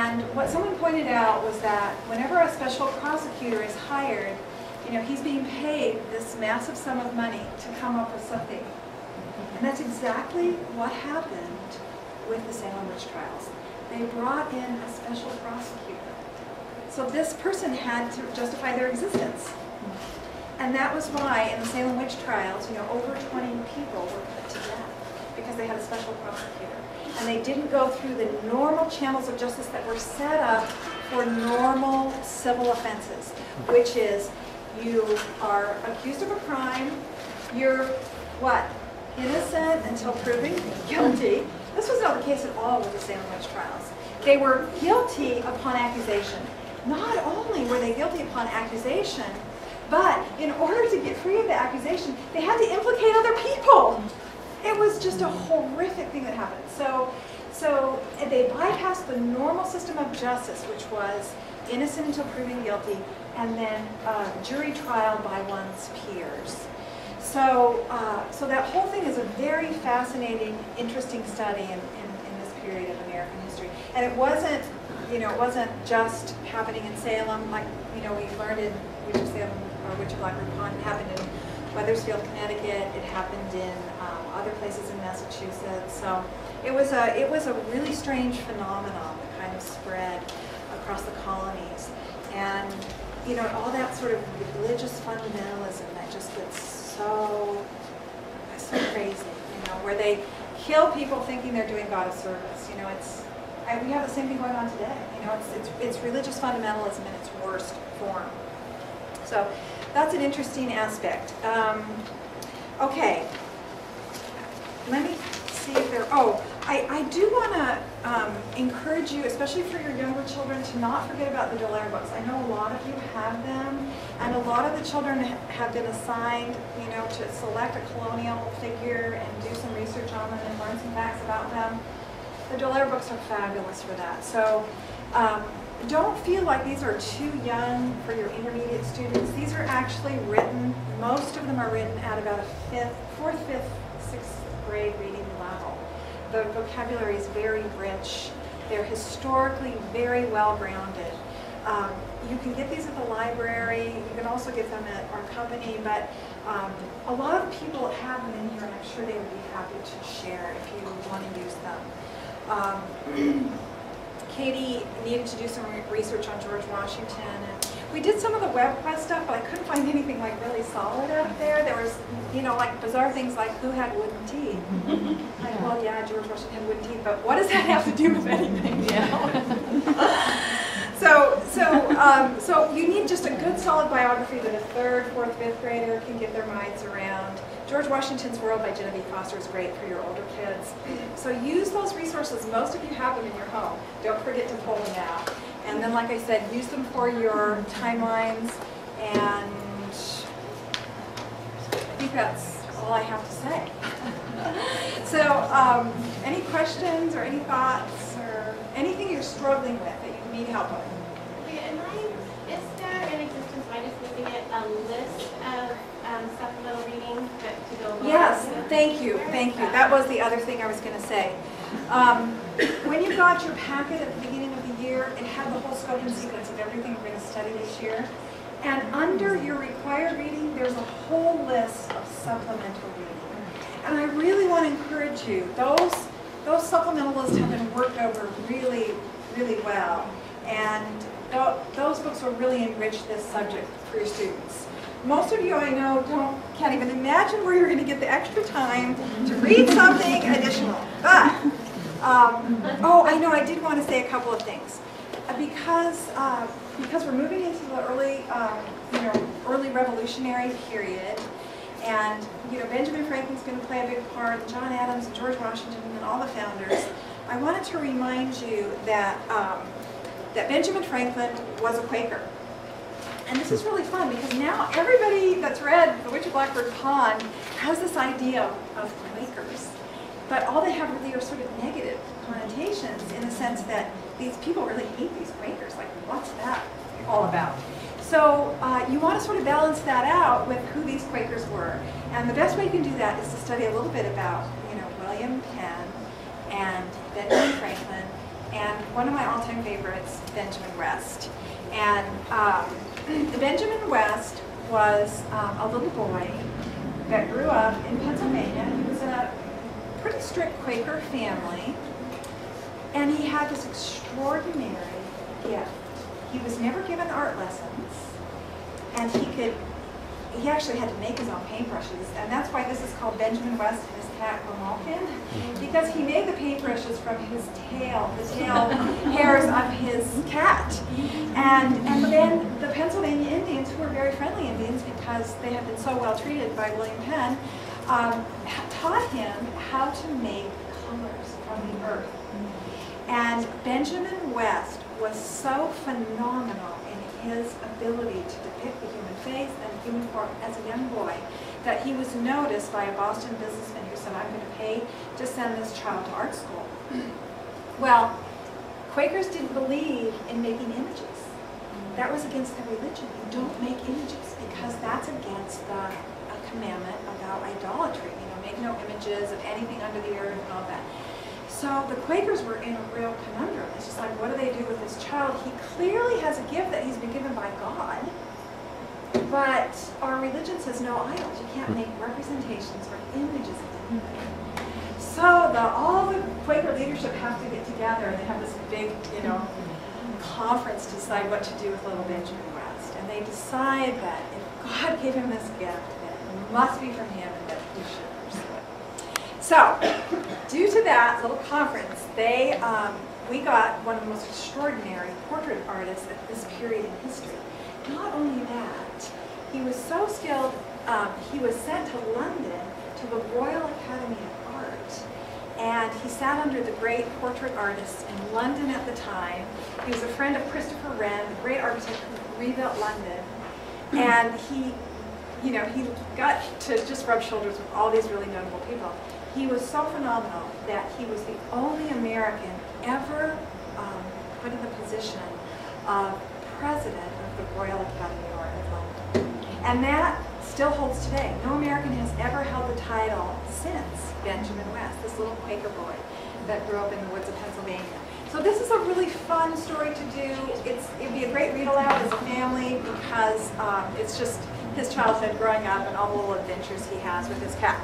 And what someone pointed out was that whenever a special prosecutor is hired, he's being paid this massive sum of money to come up with something. And that's exactly what happened with the Salem witch trials. They brought in a special prosecutor. So this person had to justify their existence. And that was why in the Salem witch trials, over 20 people were put to death because they had a special prosecutor. And they didn't go through the normal channels of justice that were set up for normal civil offenses, which is you are accused of a crime, you're what? Innocent until proven guilty. This was not the case at all with the Salem witch trials. They were guilty upon accusation. Not only were they guilty upon accusation, but in order to get free of the accusation, they had to implicate other people. It was just a horrific thing that happened. So they bypassed the normal system of justice, which was innocent until proven guilty, and then jury trial by one's peers. So that whole thing is a very fascinating, interesting study in this period of American history. And it wasn't, it wasn't just happening in Salem, like we learned in Witch of Salem or Witch of Blackbird Pond. It happened in Wethersfield, Connecticut. It happened in other places in Massachusetts. So it was a really strange phenomenon that kind of spread across the colonies, and all that sort of religious fundamentalism that just gets so crazy. Where they kill people thinking they're doing God a service. We have the same thing going on today. It's religious fundamentalism in its worst form. So that's an interesting aspect. Okay, let me see if there. Oh, I do want to encourage you, especially for your younger children, to not forget about the Dallaire books. I know a lot of you have them, and a lot of the children have been assigned, to select a colonial figure and do some research on them and learn some facts about them. The Dallaire books are fabulous for that. So don't feel like these are too young for your intermediate students. These are actually written, most of them are written at about a fourth, fifth, sixth grade reading level. The vocabulary is very rich. They're historically very well grounded. You can get these at the library. You can also get them at our company, but a lot of people have them in here, and I'm sure they would be happy to share if you want to use them. Katie needed to do some research on George Washington, and we did some of the WebQuest stuff, but I couldn't find anything like really solid out there. There was, like bizarre things like who had wooden teeth. Like, well, yeah, George Washington had wooden teeth, but what does that have to do with anything? So you need just a good solid biography that a third, fourth, fifth grader can get their minds around. George Washington's World by Genevieve Foster is great for your older kids. So use those resources. Most of you have them in your home. Don't forget to pull them out. And then, like I said, use them for your timelines. And I think that's all I have to say. So any questions or any thoughts or anything you're struggling with that you need help with? Is there in existence, am I just looking at a list of supplemental reading to go along? Yes, thank you. That was the other thing I was going to say. When you got your packet at the beginning of the year, it had the whole scope and sequence of everything we're going to study this year. And under your required reading, there's a whole list of supplemental reading. And I really want to encourage you. Those supplemental lists have been worked over really, really well. And those books will really enrich this subject for your students. Most of you I know can't even imagine where you're going to get the extra time to read something additional. But, oh, I know, I did want to say a couple of things. Because we're moving into the early revolutionary period, and Benjamin Franklin's going to play a big part, John Adams and George Washington and all the founders. I wanted to remind you that Benjamin Franklin was a Quaker. And this is really fun because now everybody that's read The Witch of Blackbird Pond has this idea of Quakers. But all they have really are sort of negative connotations in the sense that these people really hate these Quakers. Like, what's that all about? So you want to sort of balance that out with who these Quakers were. And the best way you can do that is to study a little bit about, William Penn and Benjamin Franklin and one of my all-time favorites, Benjamin West. And Benjamin West was a little boy that grew up in Pennsylvania. He was in a pretty strict Quaker family, and he had this extraordinary gift. He was never given art lessons, and he actually had to make his own paintbrushes, and that's why this is called Benjamin West and his cat Grimalkin, because he made the paintbrushes from his tail, the tail hairs of his cat. And then the Pennsylvania Indians, who were very friendly Indians because they had been so well treated by William Penn, taught him how to make colors from the earth. And Benjamin West was so phenomenal in his ability to depict the human face and the human form as a young boy that he was noticed by a Boston businessman who said, I'm going to pay to send this child to art school. Well, Quakers didn't believe in making images. That was against their religion. You don't make images because that's against the commandment about idolatry. You know, make no images of anything under the earth and all that. So the Quakers were in a real conundrum. It's just like, what do they do with this child? He clearly has a gift that he's been given by God, but our religion says no idols. You can't make representations or images of anything. So all the Quaker leadership have to get together, and they have this big, conference to decide what to do with little Benjamin West. And they decide that if God gave him this gift, that it must be from him and that he should pursue it. So, due to that little conference, we got one of the most extraordinary portrait artists at this period in history. Not only that, he was so skilled, he was sent to London to the Royal Academy of Art, and he sat under the great portrait artists in London at the time. He was a friend of Christopher Wren, the great architect who rebuilt London, and he got to just rub shoulders with all these really notable people. He was so phenomenal that he was the only American ever put in the position of president of the Royal Academy of Art of London. And that still holds today. No American has ever held the title since Benjamin West, this little Quaker boy that grew up in the woods of Pennsylvania. So this is a really fun story to do. It'd be a great read aloud as a family because it's just his childhood growing up and all the little adventures he has with his cat.